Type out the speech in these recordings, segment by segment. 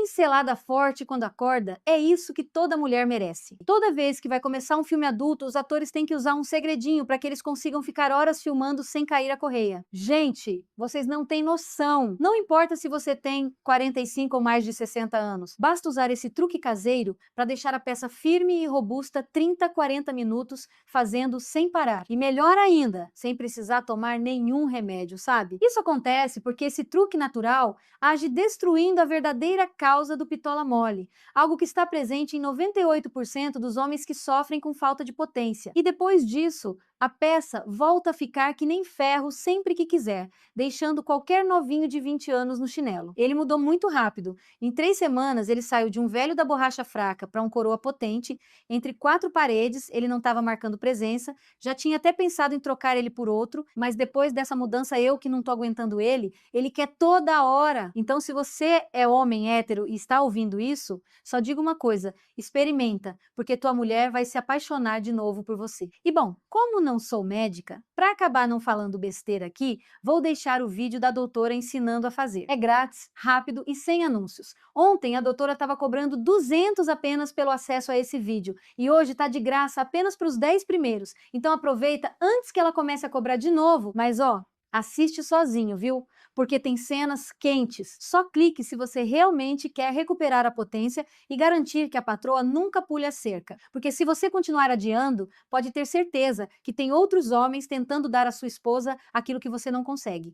pincelada forte quando acorda, é isso que toda mulher merece. Toda vez que vai começar um filme adulto, os atores têm que usar um segredinho para que eles consigam ficar horas filmando sem cair a correia. Gente, vocês não têm noção. Não importa se você tem 45 ou mais de 60 anos. Basta usar esse truque caseiro para deixar a peça firme e robusta 30, 40 minutos, fazendo sem parar. E melhor ainda, sem precisar tomar nenhum remédio, sabe? Isso acontece porque esse truque natural age destruindo a verdadeira causa do pitola mole, algo que está presente em 98% dos homens que sofrem com falta de potência. E depois disso, a peça volta a ficar que nem ferro sempre que quiser, deixando qualquer novinho de 20 anos no chinelo. Ele mudou muito rápido. Em 3 semanas, ele saiu de um velho da borracha fraca para um coroa potente. Entre 4 paredes, ele não estava marcando presença. Já tinha até pensado em trocar ele por outro, mas depois dessa mudança, eu que não tô aguentando ele quer toda hora. Então, se você é homem hétero e está ouvindo isso, só diga uma coisa: experimenta, porque tua mulher vai se apaixonar de novo por você. E bom, como não sou médica, para acabar não falando besteira aqui, vou deixar o vídeo da doutora ensinando a fazer. É grátis, rápido e sem anúncios. Ontem a doutora estava cobrando 200 apenas pelo acesso a esse vídeo e hoje está de graça apenas para os 10 primeiros. Então aproveita antes que ela comece a cobrar de novo. Mas ó, assiste sozinho, viu? Porque tem cenas quentes. Só clique se você realmente quer recuperar a potência e garantir que a patroa nunca pule a cerca. Porque se você continuar adiando, pode ter certeza que tem outros homens tentando dar à sua esposa aquilo que você não consegue.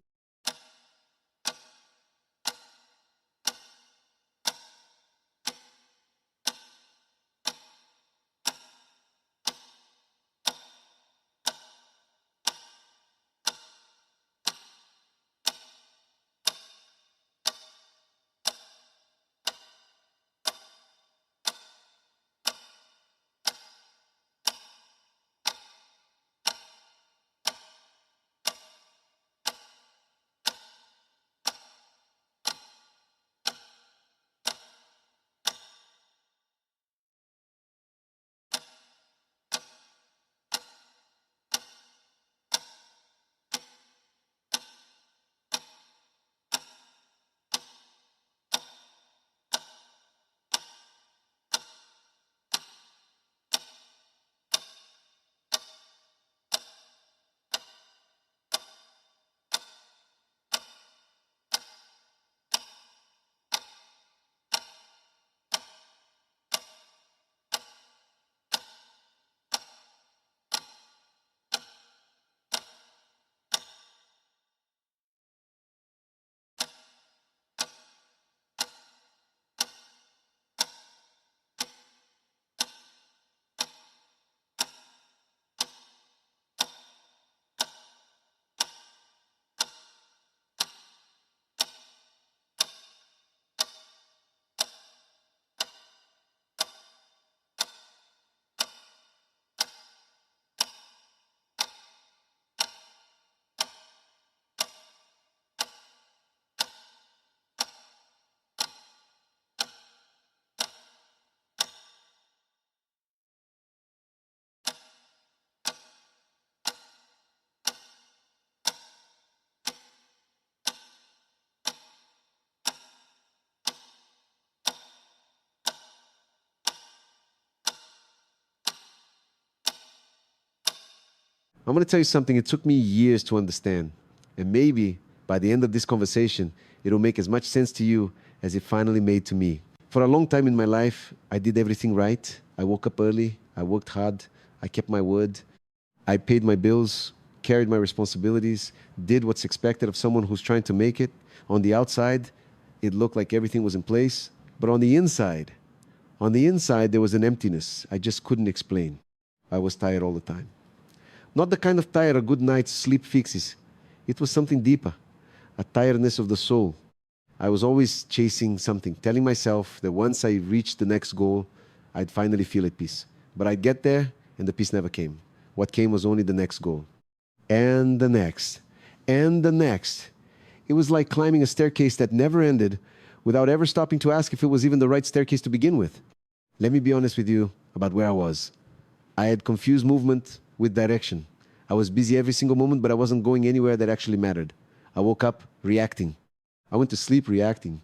I'm going to tell you something it took me years to understand. And maybe by the end of this conversation, it'll make as much sense to you as it finally made to me. For a long time in my life, I did everything right. I woke up early, I worked hard, I kept my word, I paid my bills, carried my responsibilities, did what's expected of someone who's trying to make it. On the outside, it looked like everything was in place. But on the inside, there was an emptiness I just couldn't explain. I was tired all the time. Not the kind of tired a good night's sleep fixes. It was something deeper, a tiredness of the soul. I was always chasing something, telling myself that once I reached the next goal, I'd finally feel at peace. But I'd get there, and the peace never came. What came was only the next goal. And the next. And the next. It was like climbing a staircase that never ended without ever stopping to ask if it was even the right staircase to begin with. Let me be honest with you about where I was. I had confused movement with direction. I was busy every single moment, but I wasn't going anywhere that actually mattered. I woke up reacting. I went to sleep reacting.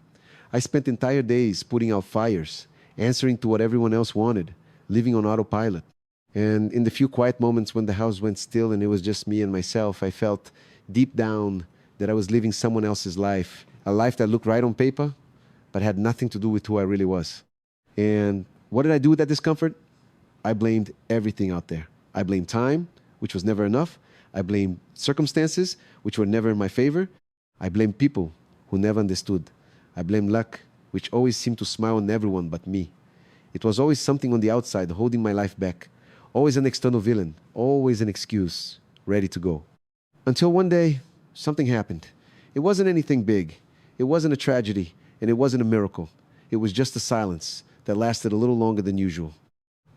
I spent entire days putting out fires, answering to what everyone else wanted, living on autopilot. And in the few quiet moments when the house went still and it was just me and myself, I felt deep down that I was living someone else's life, a life that looked right on paper, but had nothing to do with who I really was. And what did I do with that discomfort? I blamed everything out there. I blamed time, which was never enough. I blamed circumstances, which were never in my favor. I blamed people who never understood. I blamed luck, which always seemed to smile on everyone but me. It was always something on the outside holding my life back. Always an external villain, always an excuse, ready to go. Until one day, something happened. It wasn't anything big. It wasn't a tragedy, and it wasn't a miracle. It was just a silence that lasted a little longer than usual.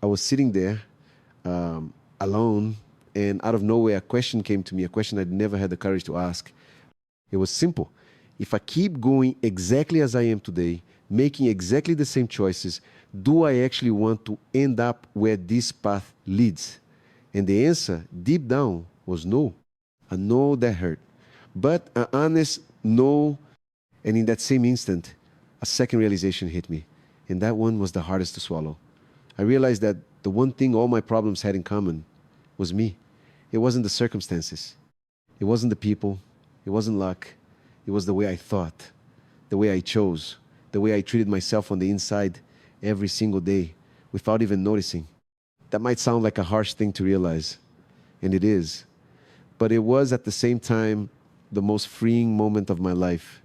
I was sitting there, alone, and out of nowhere, a question came to me, a question I'd never had the courage to ask. It was simple. If I keep going exactly as I am today, making exactly the same choices, do I actually want to end up where this path leads? And the answer, deep down, was no. A no that hurt. But an honest no, and in that same instant, a second realization hit me. And that one was the hardest to swallow. I realized that the one thing all my problems had in common was me. It wasn't the circumstances. It wasn't the people. It wasn't luck. It was the way I thought, the way I chose, the way I treated myself on the inside every single day without even noticing. That might sound like a harsh thing to realize, and it is. But it was at the same time the most freeing moment of my life.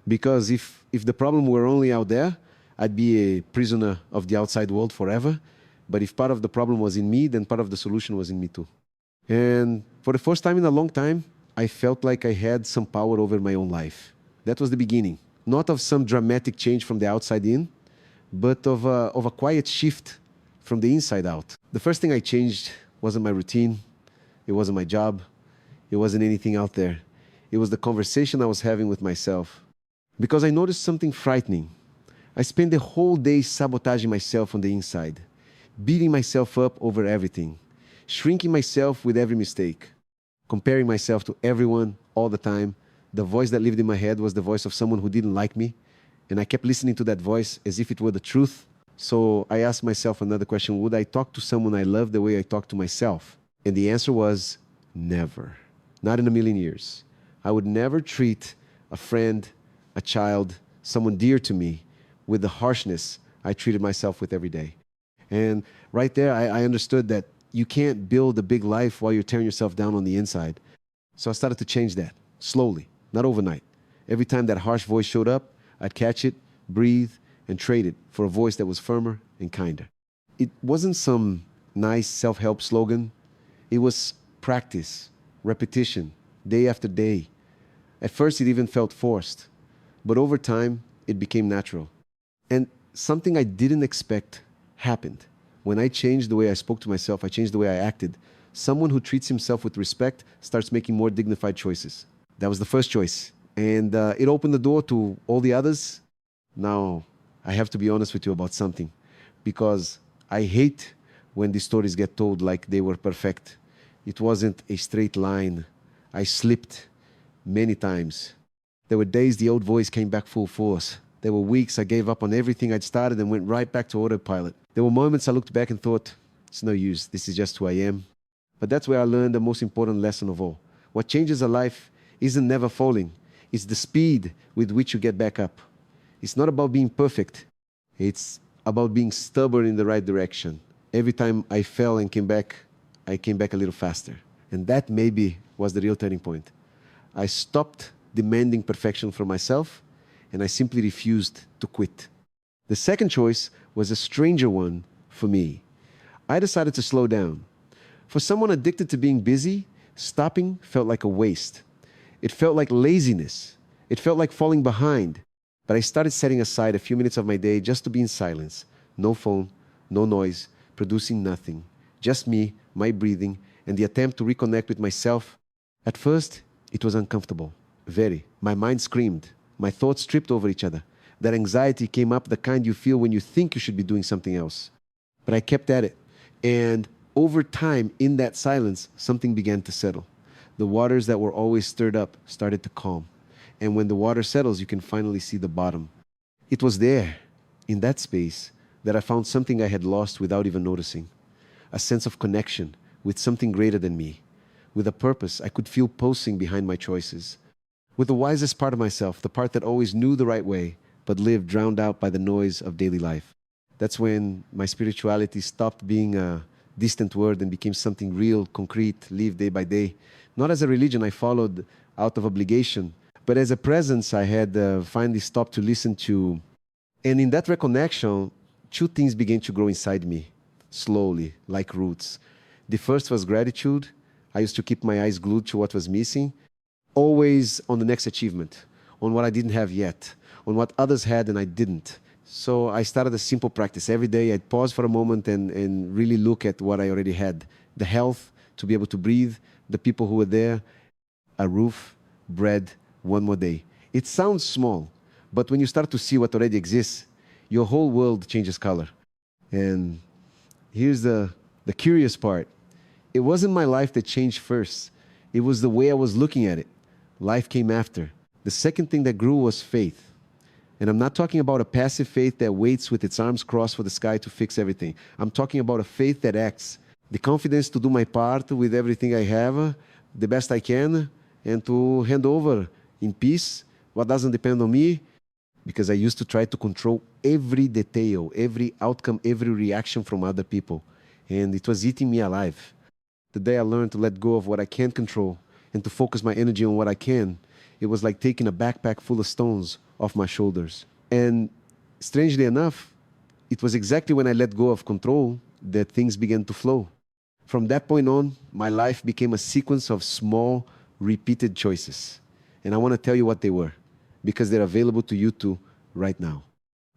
Because if the problem were only out there, I'd be a prisoner of the outside world forever. But if part of the problem was in me, then part of the solution was in me too. And for the first time in a long time, I felt like I had some power over my own life. That was the beginning. Not of some dramatic change from the outside in, but of a quiet shift from the inside out. The first thing I changed wasn't my routine. It wasn't my job. It wasn't anything out there. It was the conversation I was having with myself. Because I noticed something frightening. I spent the whole day sabotaging myself on the inside, beating myself up over everything, shrinking myself with every mistake, comparing myself to everyone all the time. The voice that lived in my head was the voice of someone who didn't like me, and I kept listening to that voice as if it were the truth. So I asked myself another question: would I talk to someone I love the way I talk to myself? And the answer was never. Not in a million years. I would never treat a friend, a child, someone dear to me with the harshness I treated myself with every day. And right there, I understood that you can't build a big life while you're tearing yourself down on the inside. So I started to change that, slowly, not overnight. Every time that harsh voice showed up, I'd catch it, breathe, and trade it for a voice that was firmer and kinder. It wasn't some nice self-help slogan. It was practice, repetition, day after day. At first, it even felt forced. But over time, it became natural. And something I didn't expect happened. When I changed the way I spoke to myself, I changed the way I acted. Someone who treats himself with respect starts making more dignified choices. That was the first choice. And it opened the door to all the others. Now, I have to be honest with you about something. Because I hate when these stories get told like they were perfect. It wasn't a straight line. I slipped many times. There were days the old voice came back full force. There were weeks I gave up on everything I'd started and went right back to autopilot. There were moments I looked back and thought, it's no use, this is just who I am. But that's where I learned the most important lesson of all. What changes a life isn't never falling. It's the speed with which you get back up. It's not about being perfect. It's about being stubborn in the right direction. Every time I fell and came back, I came back a little faster. And that maybe was the real turning point. I stopped demanding perfection from myself, and I simply refused to quit. The second choice was a stranger one for me. I decided to slow down. For someone addicted to being busy, stopping felt like a waste. It felt like laziness. It felt like falling behind. But I started setting aside a few minutes of my day just to be in silence. No phone, no noise, producing nothing. Just me, my breathing, and the attempt to reconnect with myself. At first, it was uncomfortable. Very. My mind screamed. My thoughts tripped over each other. That anxiety came up, the kind you feel when you think you should be doing something else. But I kept at it. And over time, in that silence, something began to settle. The waters that were always stirred up started to calm. And when the water settles, you can finally see the bottom. It was there, in that space, that I found something I had lost without even noticing. A sense of connection with something greater than me, with a purpose I could feel pulsing behind my choices, with the wisest part of myself, the part that always knew the right way, but lived drowned out by the noise of daily life. That's when my spirituality stopped being a distant word and became something real, concrete, lived day by day. Not as a religion I followed out of obligation, but as a presence I had finally stopped to listen to. And in that reconnection, two things began to grow inside me, slowly, like roots. The first was gratitude. I used to keep my eyes glued to what was missing, always on the next achievement, on what I didn't have yet, on what others had and I didn't. So I started a simple practice. Every day I'd pause for a moment and really look at what I already had. The health, to be able to breathe, the people who were there, a roof, bread, one more day. It sounds small, but when you start to see what already exists, your whole world changes color. And here's the curious part. It wasn't my life that changed first. It was the way I was looking at it. Life came after. The second thing that grew was faith. And I'm not talking about a passive faith that waits with its arms crossed for the sky to fix everything. I'm talking about a faith that acts. The confidence to do my part with everything I have, the best I can, and to hand over in peace what doesn't depend on me, because I used to try to control every detail, every outcome, every reaction from other people. And it was eating me alive. The day I learned to let go of what I can't control and to focus my energy on what I can, it was like taking a backpack full of stones off my shoulders. And strangely enough, it was exactly when I let go of control that things began to flow. From that point on, my life became a sequence of small, repeated choices. And I want to tell you what they were, because they're available to you too right now.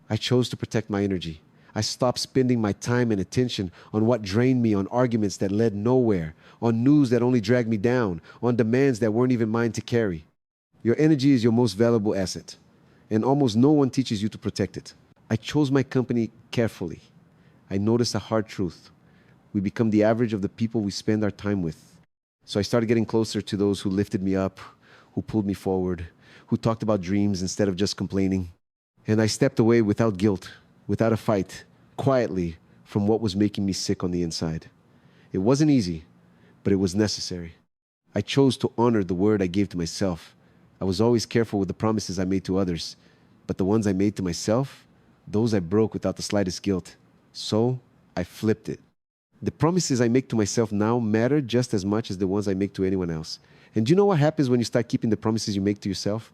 I chose to protect my energy. I stopped spending my time and attention on what drained me, on arguments that led nowhere, on news that only dragged me down, on demands that weren't even mine to carry. Your energy is your most valuable asset, and almost no one teaches you to protect it. I chose my company carefully. I noticed a hard truth. We become the average of the people we spend our time with. So I started getting closer to those who lifted me up, who pulled me forward, who talked about dreams instead of just complaining. And I stepped away without guilt, without a fight, quietly from what was making me sick on the inside. It wasn't easy, but it was necessary. I chose to honor the word I gave to myself. I was always careful with the promises I made to others, but the ones I made to myself, those I broke without the slightest guilt. So I flipped it. The promises I make to myself now matter just as much as the ones I make to anyone else. And do you know what happens when you start keeping the promises you make to yourself?